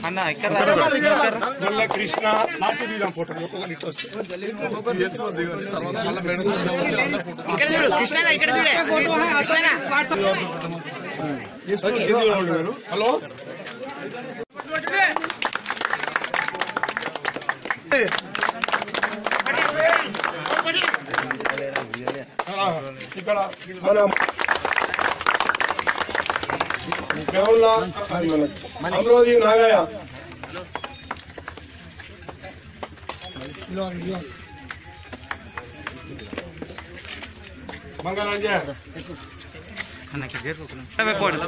అన్న ఇక్కడ Krishna last దిగుదాం photo ఒక్కొక్కటి ఇట్లా హలో ఇక్కడ మన అమరావతి నాగయ్య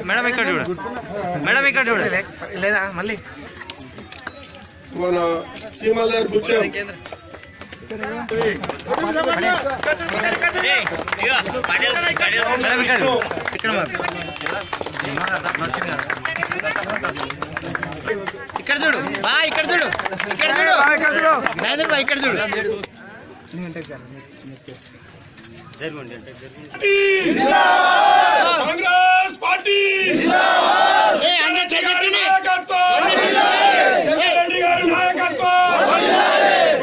మేడం ఇక్కడ చూడ మేడం ఇక్కడ చూడ లేదా మళ్ళీ మన చీమల దగ్గర కూర్చో ఇక్కడ చూడు బా ఇక్కడ చూడు ఇక్కడ చూడు మహేంద్ర బా ఇక్కడ చూడు Congress party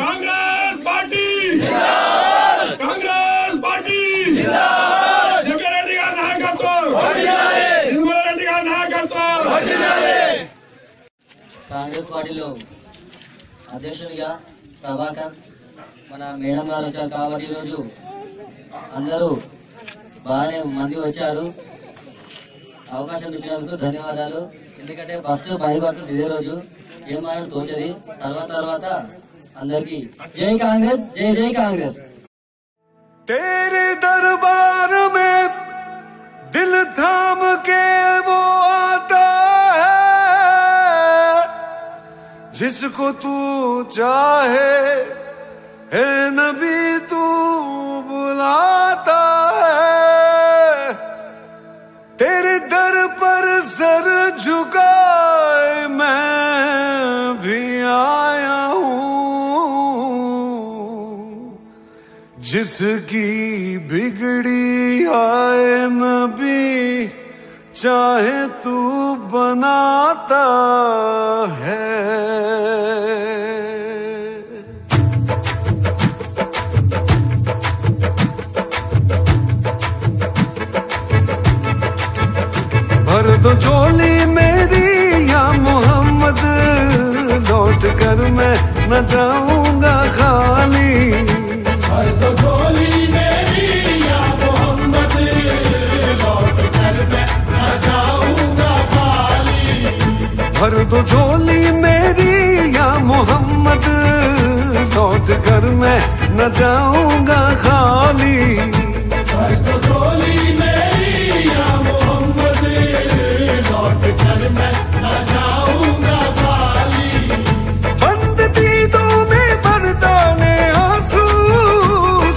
Congress party Congress party Jaggareddy గారి నాయకత్వం ఇంద్రారెడ్డి గారి నాయకత్వం కాంగ్రెస్ పార్టీలో అధ్యక్షుడిగా ప్రభాకర్ మన మేడం గారు వచ్చారు కాబట్టి ఈరోజు అందరూ బాగానే మంది వచ్చారు. అవకాశం ఇచ్చినందుకు ధన్యవాదాలు. ఎందుకంటే ఫస్ట్ బయలుపట్టు ఇదే రోజు ఏం మాట్లాడు తోచది తర్వాత అందరికి జై కాంగ్రెస్ జై జై కాంగ్రెస్. तेरे दरबार में दिल थाम के वो आता है जिसको तू चाहे है नबी तू बुलाता है. तेरे दर पर सर झुकाए मैं भी आया हूँ. जिसकी बिगड़ी आए नबी चाहे तू बनाता है. भर दो झोली मेरी या मोहम्मद लौट कर मैं न जाऊंगा खाली. भर दो झोली मेरी या मोहम्मद लौट कर मैं न जाऊंगा खाली. भर दो झोली मेरी या मोहम्मद लौट कर मैं न जाऊंगा खाली. भर दो झोली मेरी या मोहम्मद लौट कर मैं न जाऊंगा खाली. बंद दीदों में बरदाने आंसू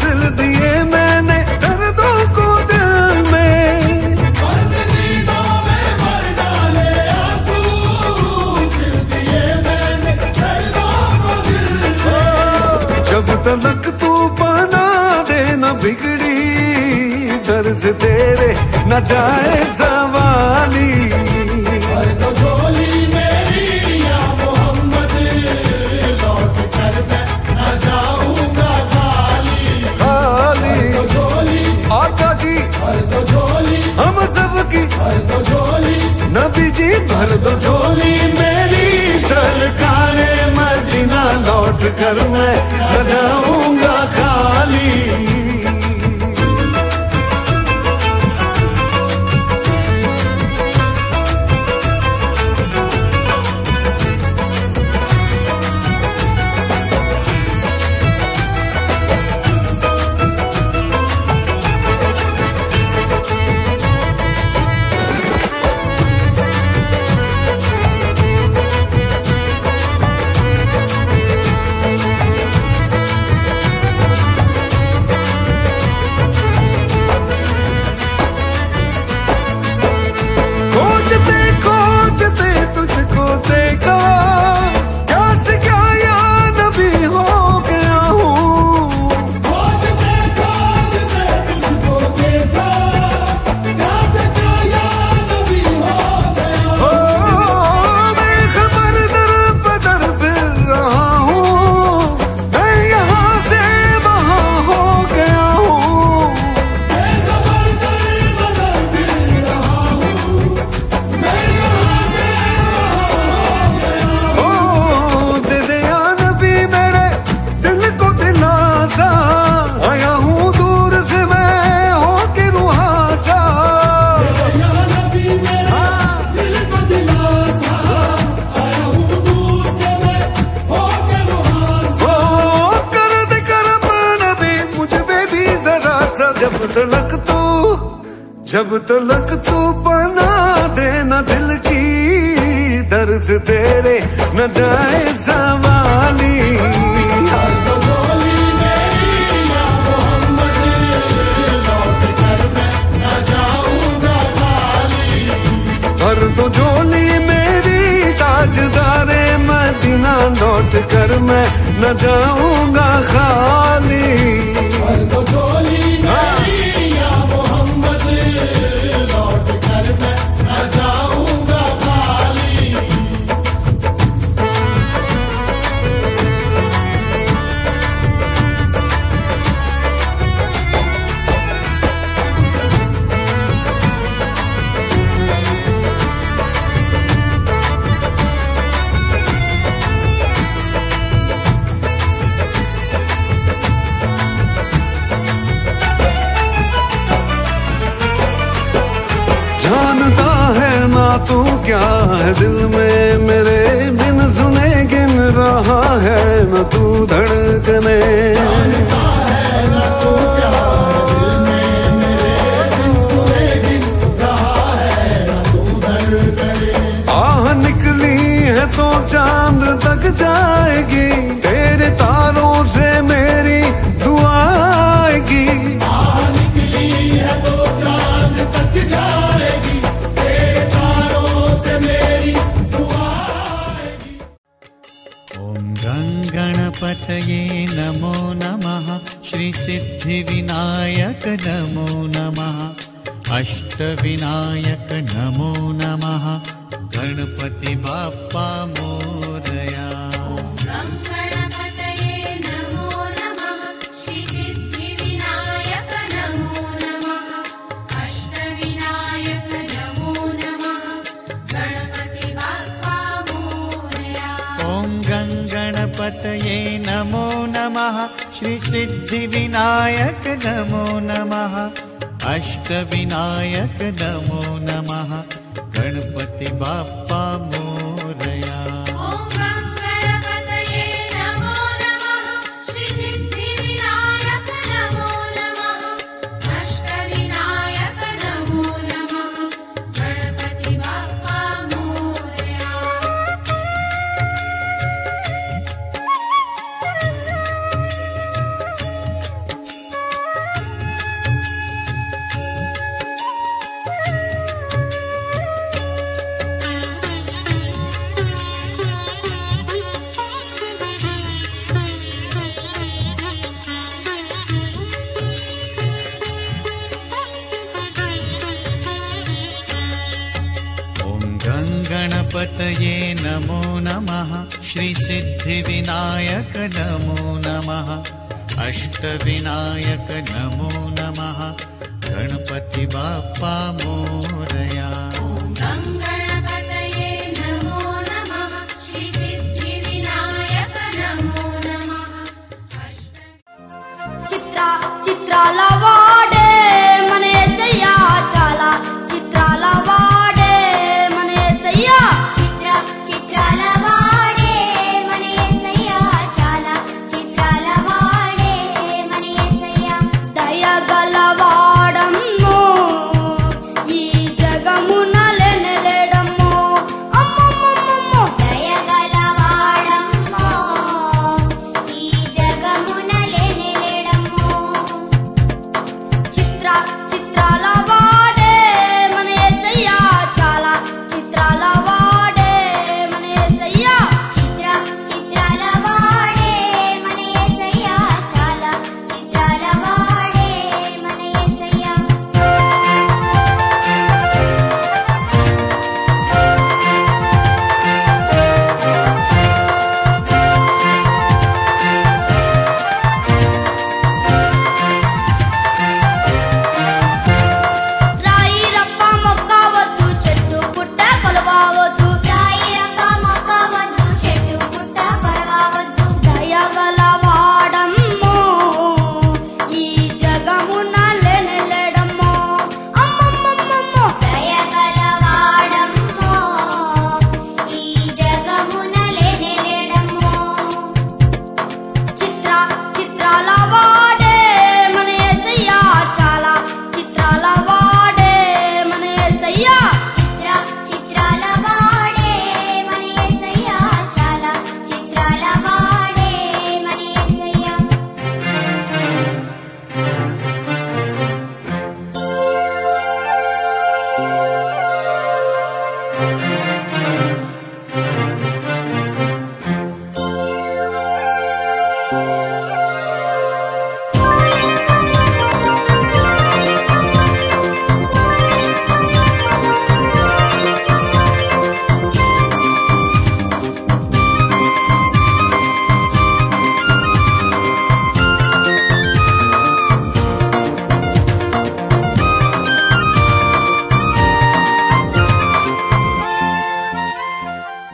सिल दिए मैंने दर्दों को दिल में. बंद दीदों में भर डाले आंसू सिल दिए मैंने दर्दों को दिल में. जब तलक तू बना दे न बिगड़ी दर से तेरे न जाए सवाली. भर दो झोली मेरी या मोहम्मद लौट कर मैं न जाऊंगा खाली. खाली तो झोली आका जी भर दो झोली हम सबकी भर दो झोली नबी जी भर दो झोली मेरी सरकारे मदीना लौट कर मैं न जाऊंगा खाली. जब तलक तू बना देना दिल की दर्द तेरे न जाए सवाली। भर दो झोली मेरी ताजदारे मदीना लौट कर मैं न जाऊंगा खाली। भर दो झोली मेरी या मोहम्मद लौट कर मैं न जाऊंगा खाली। जानता है ना तू क्या है दिल में मेरे, बिन सुने गिन रहा है न तू धड़कने। जानता है ना तू क्या है दिल में मेरे, बिन सुने गिन रहा है न तू धड़कने। आह निकली है तो चांद तक जाएगी, तेरे तारों से मेरी दुआ आएगी। आह निकली है तो चांद तक जाएगी, तेरे तारों से मेरी दुआ आएगी। ओम गणपतये नमो नमः, श्री सिद्धि विनायक नमो नमः, अष्टविनायक नमो नमः, गणपति बाप्पा मोरया। गणपतये नमो नमः, श्री सिद्धि विनायक नमो नमः, अष्टविनायक नमो नमः, गणपति बाप्पा मोरया। गणपतये नमो नमः, श्री सिद्धि विनायक नमो नमः, अष्टविनायक नमो नमः, गणपति बाप्पा मोरया। చిత్రాల వాడే మన యేసయ్య చాలా, చిత్రాల వాడే మన యేసయ్య, చిత్రాల వాడే మన యేసయ్య చాలా, చిత్రాల వాడే మన యేసయ్య. దయగల వాడమ్ము ఈ జగమున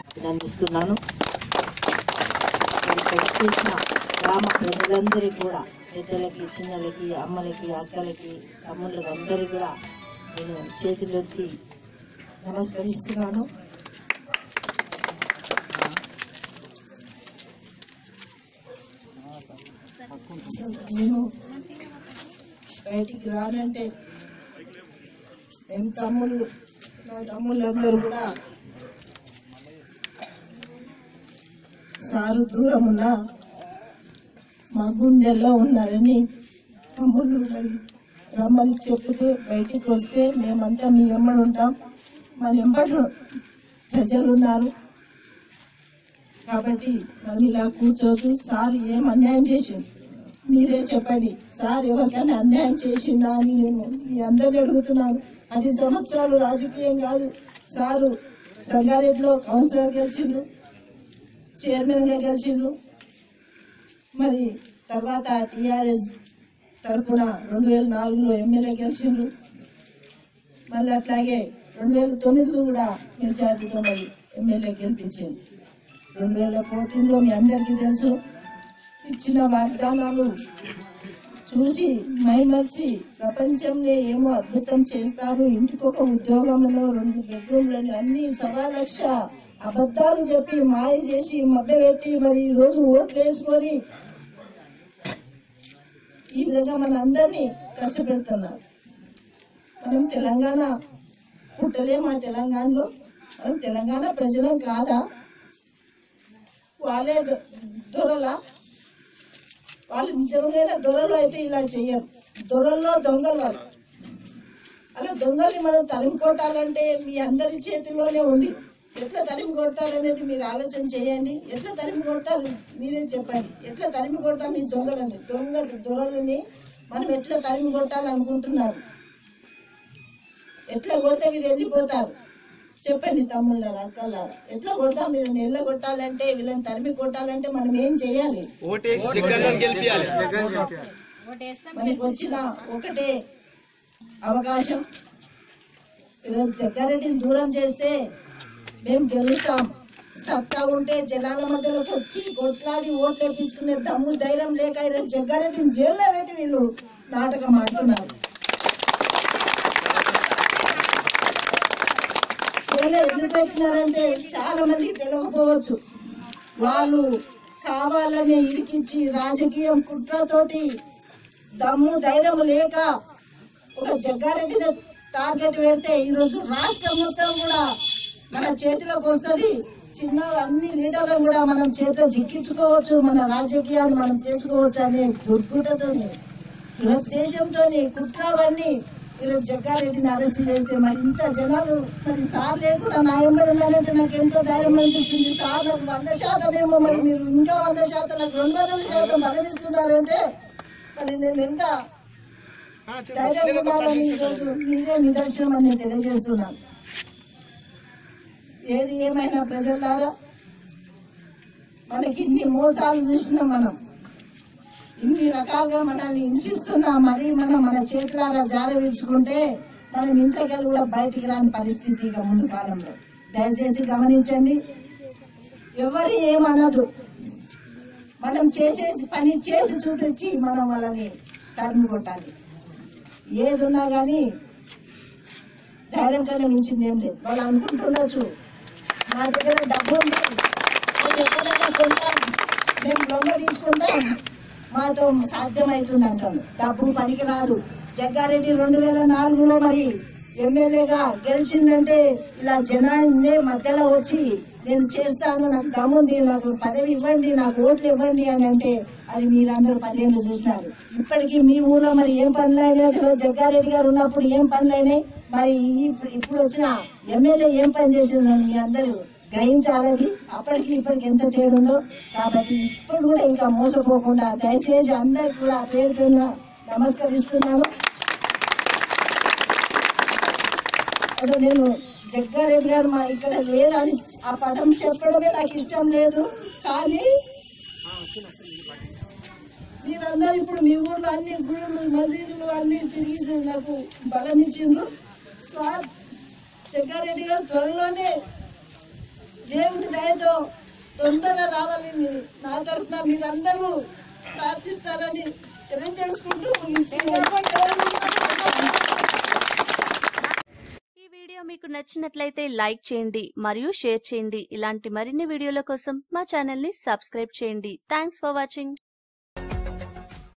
అభినందిస్తున్నాను. చేసిన గ్రామ ప్రజలందరికీ కూడా, పెద్దలకి, చిన్నలకి, అమ్మలకి, అక్కలకి, తమ్ముళ్ళకి అందరికీ కూడా నేను చేతులెత్తి నమస్కరిస్తున్నాను. నేను బయటికి రానంటే మేము నా తమ్ముళ్ళందరూ కూడా సారు దూరం ఉన్నా మా గుండెల్లో ఉన్నారని తమ్ముళ్ళు మరి రమ్మని చెప్తే బయటికి వస్తే మేమంతా మీ ఎమ్మడి ఉంటాం, మా ఎంబడి ప్రజలు ఉన్నారు కాబట్టి మనం ఇలా కూర్చోదు. సార్ ఏం అన్యాయం చేసింది మీరే చెప్పండి. సార్ ఎవరికైనా అన్యాయం చేసిందా అని నేను మీ అందరినీ అడుగుతున్నాను. 10 సంవత్సరాలు రాజకీయం కాదు, సారు సంగారెడ్డిలో కౌన్సిలర్ గెలిచిండ్రు, చైర్మన్ గా గెలిచిండ్రు, మరి తర్వాత టీఆర్ఎస్ తరఫున 2004లో ఎమ్మెల్యే గెలిచిండ్రు, మళ్ళీ అట్లాగే 2009 కూడా మెజార్టీతో మరి ఎమ్మెల్యే గెలిపించింది. 2014లో మీ అందరికీ తెలుసు, ఇచ్చిన వాగ్దానాలు చూసి మైమర్చి ప్రపంచంలో ఏమో అద్భుతం చేస్తారు, ఇంటికొక ఉద్యోగంలో 2 బెడ్రూమ్లని అన్ని 1,00,000 అబద్ధాలు చెప్పి మాయ చేసి మభ్యపెట్టి మరి ఈ రోజు ఓట్లు వేసుకొని ఈ విధంగా మన అందరినీ కష్టపెడుతున్నారు. మనం తెలంగాణ పుట్టలే, మా తెలంగాణలో మనం తెలంగాణ ప్రజలం కాదా? వాళ్ళే దొరలా? వాళ్ళు నిజమైన దొరలు అయితే ఇలా చెయ్యరు. దొరల్లో దొంగలు వాళ్ళు. అలా దొంగల్ని మనం తరిమి కొట్టాలంటే మీ అందరి చేతిలోనే ఉంది. ఎట్లా తరిమి కొడతారనేది మీరు ఆలోచన చేయండి. ఎట్లా తరిమి కొడతారు మీరే చెప్పండి. ఎట్లా తరిమి కొడతాం ఈ దొంగలని, దొరలని మనం ఎట్లా తరిమి కొట్టాలనుకుంటున్నారు? ఎట్లా కొడితే మీరు వెళ్ళిపోతారు చెప్పండి తమ్ముళ్ళారా, అక్కలారా. ఎట్లా కొడతాం? మీరు ఎట్లా కొట్టాలంటే, వీళ్ళని తరిమి కొట్టాలంటే మనం ఏం చేయాలి? మనకి వచ్చిన ఒకటే అవకాశం. ఈరోజు జగ్గారెడ్డిని దూరం చేస్తే మేము గెలుస్తాం. సత్తా ఉంటే జనాల మధ్యలోకి వచ్చి కొట్లాడి ఓట్లు వేయించుకునే దమ్ము ధైర్యం లేక ఈరోజు జగ్గారెడ్డిని జైల్లో పెట్టి వీళ్ళు నాటకం ఆడుతున్నారు. జైల్లో ఎందుకు పెట్టినారంటే చాలా మందికి తెలియకపోవచ్చు. వాళ్ళు కావాలని ఇరికించి రాజకీయం కుట్రతోటి దమ్ము ధైర్యం లేక ఒక జగ్గారెడ్డిని టార్గెట్ పెడితే ఈరోజు రాష్ట్రం మొత్తం కూడా మన చేతిలోకి వస్తుంది. చిన్న అన్ని లీడర్లను కూడా మనం చేతిలో చిక్కించుకోవచ్చు, మన రాజకీయాలు మనం చేసుకోవచ్చు అనే దుర్గుటతోని, దురుద్దేశంతోని కుట్రవన్నీ ఈరోజు జగ్గారెడ్డిని అరెస్ట్ చేస్తే మరి ఇంత జనాలు మరి సార్ లేకుండా నా ఎంబడి ఉండాలంటే నాకు ఎంతో ధైర్యం అనిపిస్తుంది. సార్ నాకు 100% ఏమో, మరి మీరు ఇంకా 100% నాకు 200% మరణిస్తున్నారంటే మరి నేను ఎంత ధైర్యం ఉండాలని ఈరోజు మీరే నిదర్శనం అని నేను తెలియజేస్తున్నాను. ఏది ఏమైనా ప్రజలారా, మనకి ఇన్ని మోసాలు చూసినాం, మనం ఇన్ని రకాలుగా మనల్ని హింసిస్తున్నా, మరి మనం మన చేతులారా జార విడుచుకుంటే మనం ఇంట్లోకి కూడా బయటికి రాని పరిస్థితి ఇక ముందు కాలంలో. దయచేసి గమనించండి. ఎవరు ఏమనదు, మనం చేసే పని చేసి చూపించి మనం వాళ్ళని తరిమి కొట్టాలి. ఏదున్నా కానీ ధైర్యం కన్నా మించింది ఏం లేదు. వాళ్ళు అనుకుంటుండొచ్చు మా దగ్గర డబ్బు ఉంది, మేము ఎక్కడైనా కొంటాం, మేము దొంగ తీసుకుంటాం, మాతో సాధ్యమవుతుంది అంటాను. డబ్బు పనికి రాదు. జగ్గారెడ్డి 2004లో మరి ఎమ్మెల్యేగా గెలిచిందంటే ఇలా జనాన్ని మధ్యలో వచ్చి నేను చేస్తాను, నాకు దమ్ముంది, నాకు పదవి ఇవ్వండి, నాకు ఓట్లు ఇవ్వండి అని అంటే అది మీరందరూ 10 ఏళ్ళు చూసినారు. ఇప్పటికీ మీ ఊర్లో మరి ఏం పనులైనాయి? జగ్గారెడ్డి గారు ఉన్నప్పుడు ఏం పనులైనాయి? మరి ఇప్పుడు వచ్చిన ఎమ్మెల్యే ఏం పని చేసిందని మీ అందరూ గ్రహించాలని. అప్పటికి ఇప్పటికి ఎంత తేడుందో. కాబట్టి ఇప్పుడు కూడా ఇంకా మోసపోకుండా దయచేసి అందరికి కూడా పేరు పేరున నమస్కరిస్తున్నాను. అసలు నేను జగ్గారెడ్డి గారు మా ఇక్కడ లేదని ఆ పదం చెప్పడమే నాకు ఇష్టం లేదు. కానీ మీరందరూ ఇప్పుడు మీ ఊర్లో అన్ని గుడులు మసీదులు అన్ని తిరిగి నాకు బలం ఇచ్చిండ్రు. జగ్గారెడ్డి గారు త్వరలోనే దేవుని దయతో తొందరగా రావాలని నా తరఫున మీరందరూ ప్రార్థిస్తారని తెలియజేసుకుంటూ ఈ వీడియో మీకు నచ్చినట్లయితే లైక్ చేయండి మరియు షేర్ చేయండి. ఇలాంటి మరిన్ని వీడియోల కోసం మా ఛానల్ ని సబ్స్క్రైబ్ చేయండి. Thanks for watching.